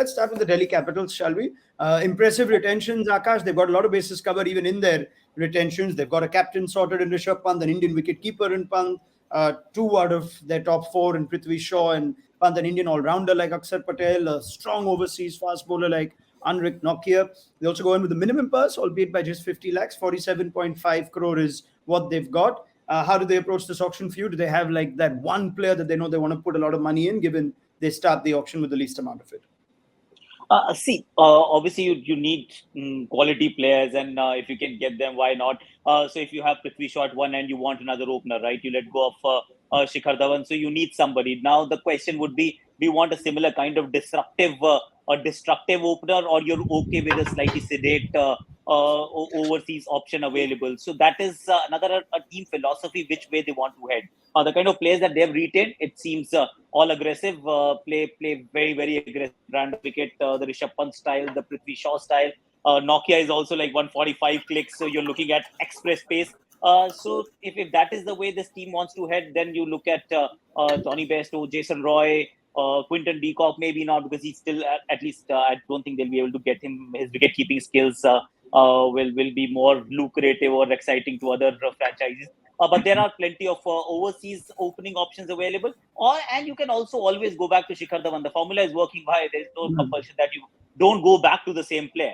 let's start with the Delhi Capitals, shall we? Impressive retentions, Akash. They've got a lot of bases covered even in their retentions. They've got a captain sorted in Rishabh Pant, an Indian wicketkeeper in Pant, two out of their top four in Prithvi Shaw, and Pant, an Indian all-rounder like Akshar Patel, a strong overseas fast bowler like Anrik Nokia. They also go in with the minimum purse, albeit by just 50 lakhs. 47.5 crore is what they've got. How do they approach this auction for you? Do they have like that one player that they know they want to put a lot of money in, given they start the auction with the least amount of it? Obviously you need quality players, and if you can get them, why not? So if you have Prithvi Shaw at one end, you want another opener, right? You let go of Shikhar Dhawan, so you need somebody. Now the question would be, do you want a similar kind of destructive opener, or you're okay with a slightly sedate overseas option available? So that is another team philosophy, which way they want to head. The kind of players that they've retained, it seems all aggressive, play very, very aggressive brand of cricket, the Rishabh Pant style, the Prithvi Shaw style. Nokia is also like 145 clicks, so you're looking at express pace. So if that is the way this team wants to head, then you look at Johnny Bairstow, Jason Roy, Quinton de Kock, maybe not, because he's still at least I don't think they'll be able to get him. His wicket keeping skills will be more lucrative or exciting to other franchises. But there are plenty of overseas opening options available. And you can also always go back to Shikhar Dhawan. The formula is working by. There's no compulsion that you don't go back to the same player.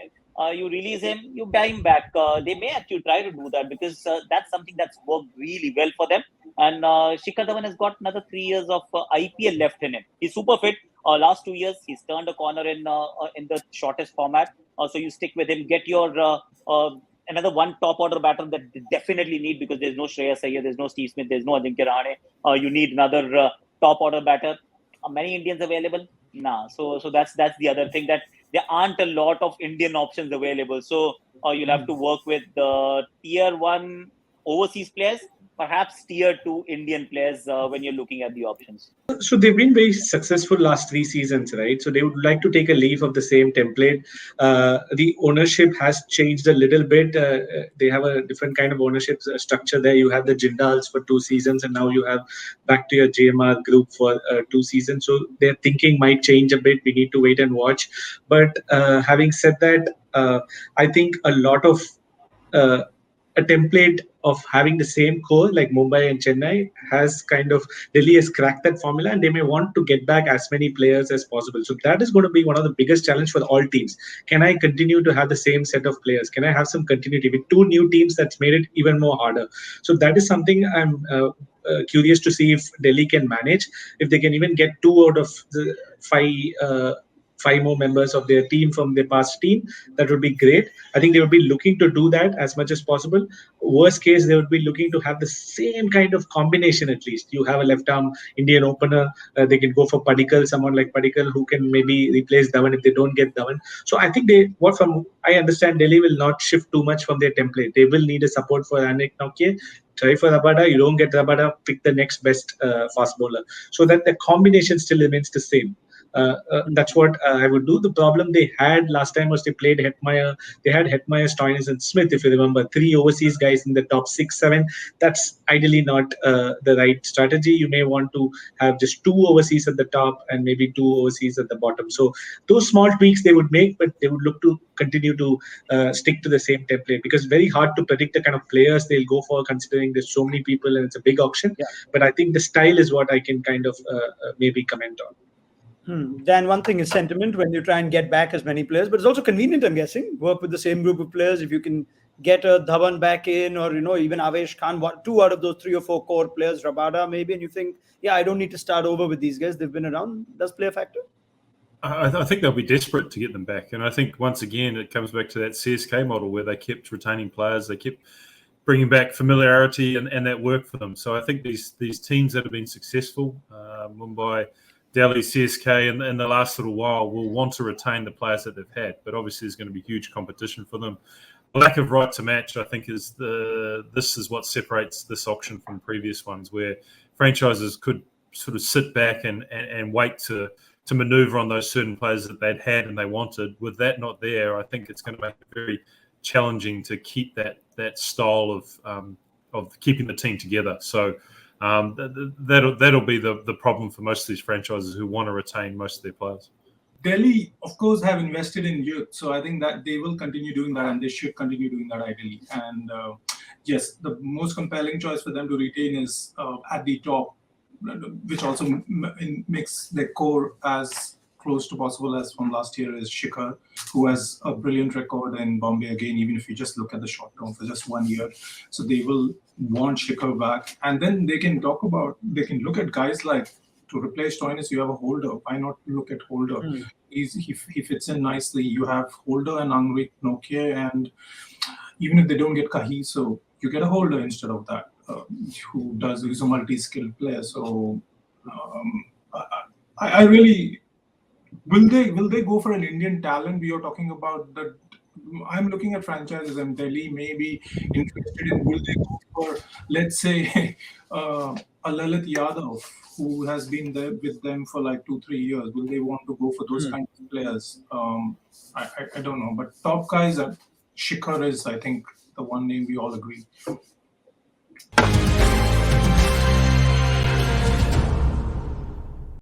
You release him, you buy him back. They may actually try to do that, because that's something that's worked really well for them. And Shikhar Dhawan has got another 3 years of IPL left in him. He's super fit. Last 2 years, he's turned a corner in the shortest format. So you stick with him. Get your another one top order batter that they definitely need, because there's no Shreyas Iyer, there's no Steve Smith, there's no Ajinkya Rahane. You need another top order batter. Many Indians available? Nah. So that's the other thing, that there aren't a lot of Indian options available. So you'll have to work with the tier 1 overseas players, perhaps tier 2 Indian players when you're looking at the options. So they've been very successful last 3 seasons, right? So they would like to take a leaf of the same template. The ownership has changed a little bit. They have a different kind of ownership structure there. You have the Jindals for 2 seasons, and now you have back to your JMR group for 2 seasons. So their thinking might change a bit. We need to wait and watch. But having said that, I think a lot of a template of having the same core like Mumbai and Chennai has kind of, Delhi has cracked that formula, and they may want to get back as many players as possible. So that is going to be one of the biggest challenge for all teams. Can I continue to have the same set of players? Can I have some continuity with 2 new teams? That's made it even more harder. So that is something I'm curious to see if Delhi can manage. If they can even get 2 out of the 5 more members of their team from their past team, that would be great. I think they would be looking to do that as much as possible. Worst case, they would be looking to have the same kind of combination at least. You have a left-arm Indian opener. They can go for Padikkal, someone like Padikkal who can maybe replace Dhawan if they don't get Dhawan. So I think I understand Delhi will not shift too much from their template. They will need a support for Anrik Nokia. Try for Rabada. You don't get Rabada, pick the next best fast bowler. So that the combination still remains the same. That's what I would do. The problem they had last time was they played Hetmeyer. They had Hetmeyer, Stoinis, and Smith, if you remember, 3 overseas guys in the top 6, 7. That's ideally not the right strategy. You may want to have just 2 overseas at the top and maybe 2 overseas at the bottom. So those small tweaks they would make, but they would look to continue to stick to the same template, because it's very hard to predict the kind of players they'll go for, considering there's so many people and it's a big auction. Yeah. But I think the style is what I can kind of maybe comment on. Dan, one thing is sentiment when you try and get back as many players, but it's also convenient, I'm guessing. Work with the same group of players. If you can get a Dhawan back in, or, even Avesh Khan, 2 out of those 3 or 4 core players, Rabada maybe, and you think, yeah, I don't need to start over with these guys. They've been around. Does play a factor? I think they'll be desperate to get them back. And I think, once again, it comes back to that CSK model where they kept retaining players. They kept bringing back familiarity, and that worked for them. So I think these teams that have been successful, Mumbai, Delhi, CSK, in the last little while, will want to retain the players that they've had. But obviously, there's going to be huge competition for them. The lack of right to match, I think, this is what separates this auction from previous ones, where franchises could sort of sit back and wait to maneuver on those certain players that they'd had and they wanted. With that not there, I think it's going to make it very challenging to keep that style of keeping the team together. So that'll be the problem for most of these franchises who want to retain most of their players. Delhi, of course, have invested in youth, so I think that they will continue doing that, and they should continue doing that ideally. And yes, the most compelling choice for them to retain is at the top, which also makes their core as close to possible as from last year, is Shikhar, who has a brilliant record in Bombay again, even if you just look at the short term for just 1 year. So they will want Shikhar back. And then they can look at guys like, to replace Stoinis, you have a Holder. Why not look at Holder? He fits in nicely. You have Holder and Angrik Nokia, and even if they don't get Kahi, so you get a Holder instead of that, who's a multi-skilled player. So I really, will they go for an Indian talent? We are talking about that. I'm looking at franchises, and Delhi may be interested in, will they go for, let's say, a Lalit Yadav, who has been there with them for like 2-3 years? Will they want to go for those kinds of players? I don't know. But top guys, Shikhar is, I think, the one name we all agree.